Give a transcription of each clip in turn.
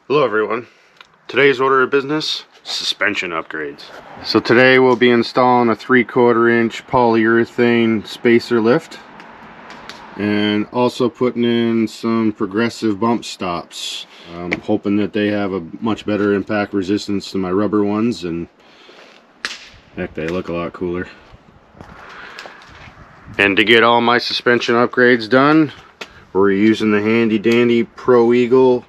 Hello everyone. Today's order of business, suspension upgrades. So today we'll be installing a 3/4 inch polyurethane spacer lift and also putting in some progressive bump stops. I'm hoping that they have a much better impact resistance than my rubber ones, and heck, they look a lot cooler. And to get all my suspension upgrades done, we're using the handy dandy Pro Eagle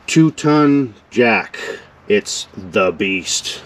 2-ton jack. It's the beast.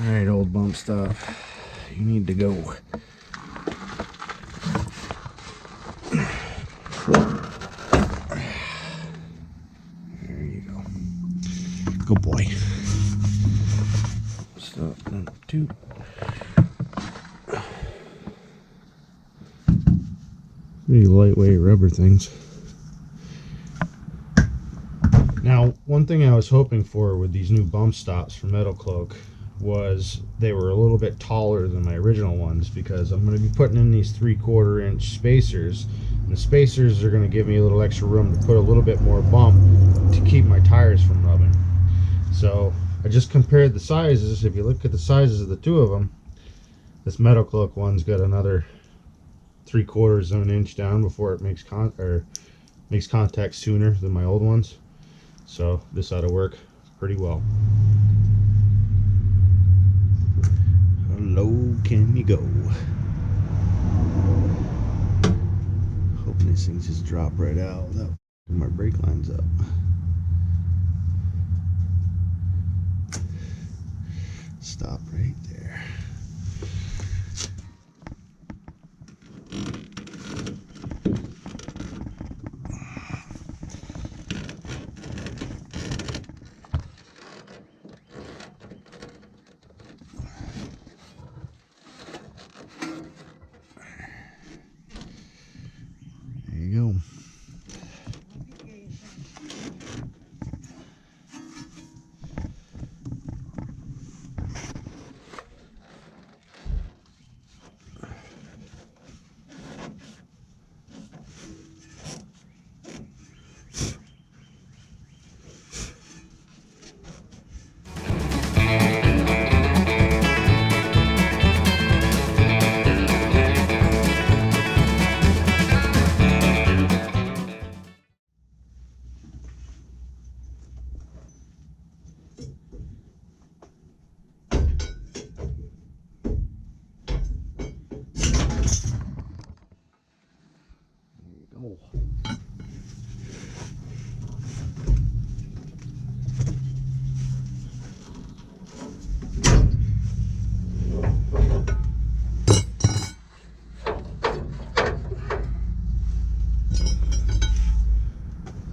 Alright, old bump stop, you need to go. There you go. Good boy. Stop, 1, 2. Pretty lightweight rubber things. Now, one thing I was hoping for with these new bump stops from Metalcloak was they were a little bit taller than my original ones, because I'm going to be putting in these 3/4 inch spacers, and the spacers are going to give me a little extra room to put a little bit more bump to keep my tires from rubbing. So I just compared the sizes. If you look at the sizes of the two of them, this Metalcloak one's got another 3/4 of an inch down before it makes contact sooner than my old ones. So this ought to work pretty well. How low can you go? Hoping these things just drop right out without my brake lines up. Stop right there. There you go. Oh.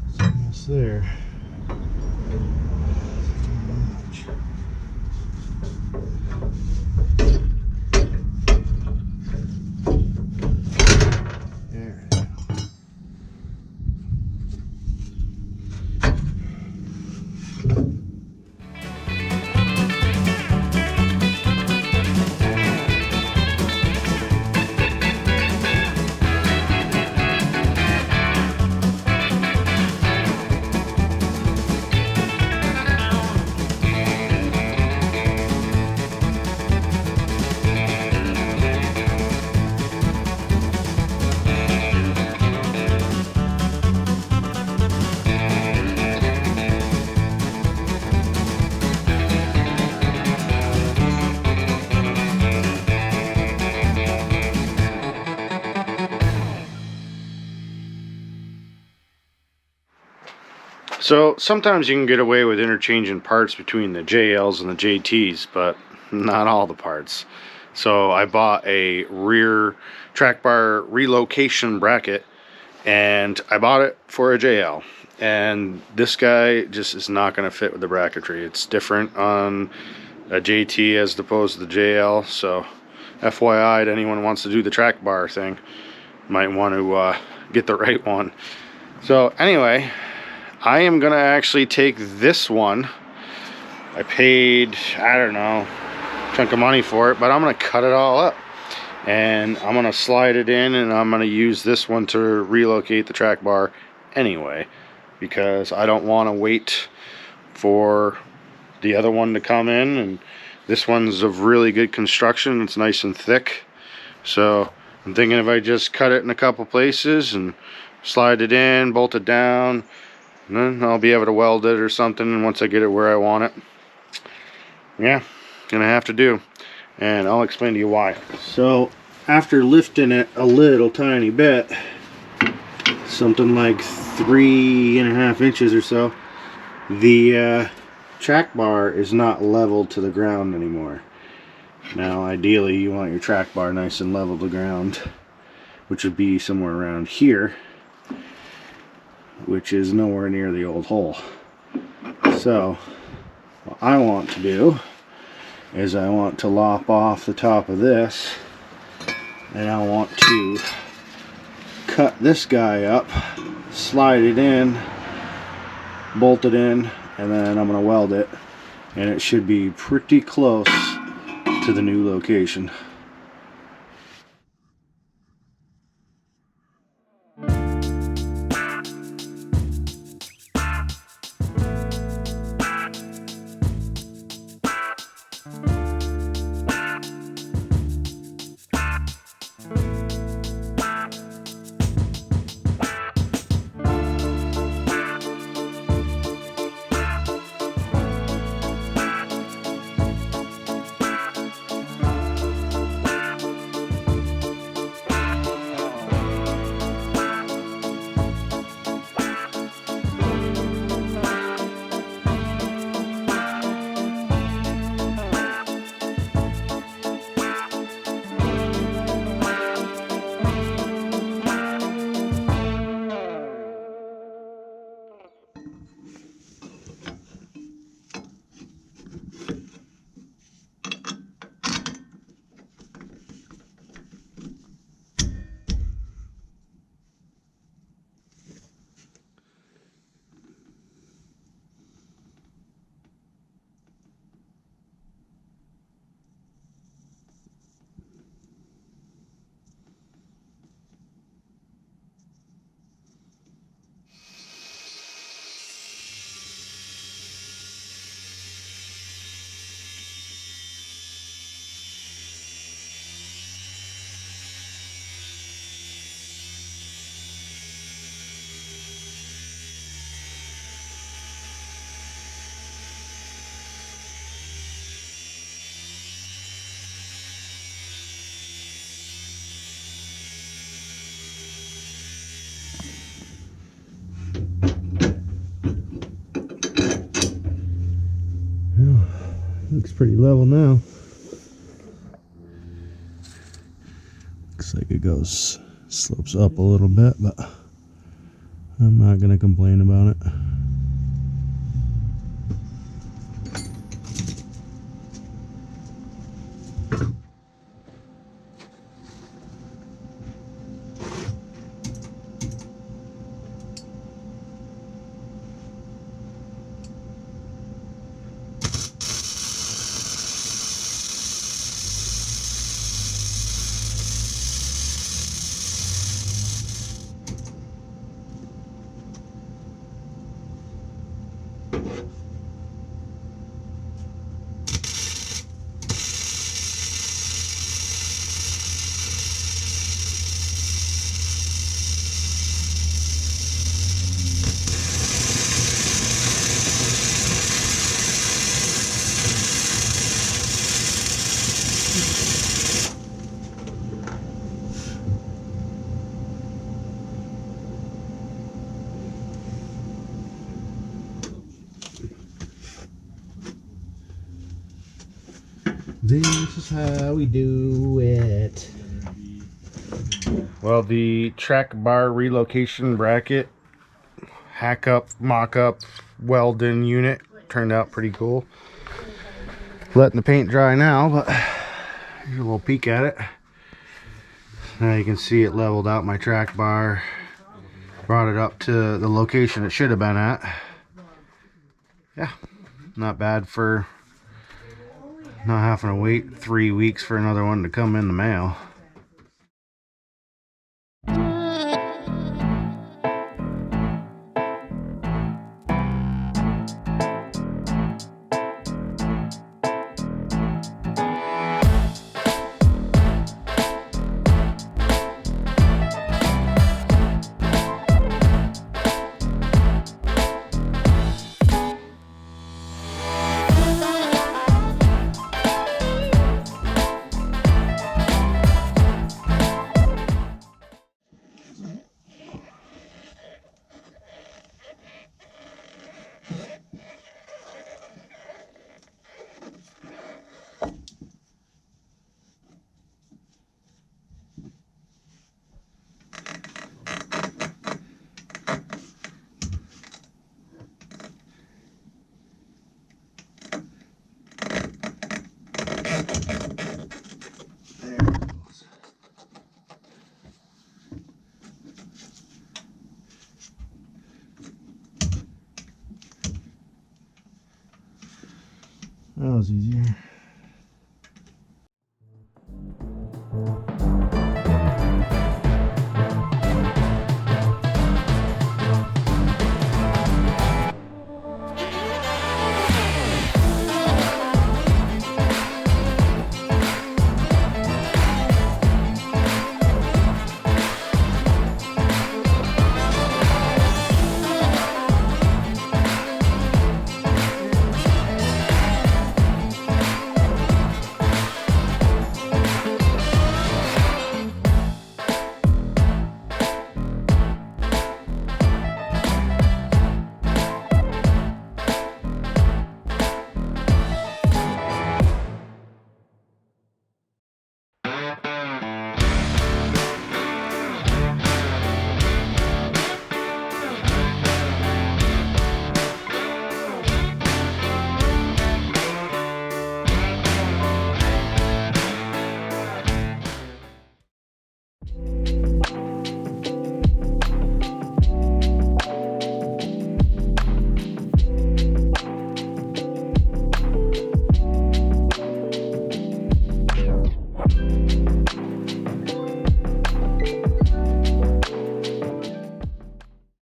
It's almost there. So sometimes you can get away with interchanging parts between the JLs and the JTs, but not all the parts. So I bought a rear track bar relocation bracket, and I bought it for a JL. And this guy just is not going to fit with the bracketry. It's different on a JT as opposed to the JL. So FYI to anyone who wants to do the track bar thing, might want to get the right one. So anyway, I am going to actually take this one. I paid, I don't know, a chunk of money for it, but I'm going to cut it all up. And I'm going to slide it in, and I'm going to use this one to relocate the track bar anyway, because I don't want to wait for the other one to come in. And this one's of really good construction. It's nice and thick. So I'm thinking if I just cut it in a couple places and slide it in, bolt it down, and then I'll be able to weld it or something once I get it where I want it. Yeah, gonna have to do. And I'll explain to you why. So after lifting it a little tiny bit, something like 3.5 inches or so, the track bar is not level to the ground anymore. Now ideally you want your track bar nice and level to the ground, which would be somewhere around here, which is nowhere near the old hole. So what I want to do is I want to lop off the top of this, and I want to cut this guy up, slide it in, bolt it in, and then I'm going to weld it, and it should be pretty close to the new location. Looks pretty level now. Looks like it slopes up a little bit, but I'm not gonna complain about it. This is how we do it. Well, the track bar relocation bracket, hack up, mock up, weld in unit turned out pretty cool. Letting the paint dry now, but here's a little peek at it. Now you can see it leveled out my track bar, brought it up to the location it should have been at. Yeah, not bad for not having to wait 3 weeks for another one to come in the mail. That was easier.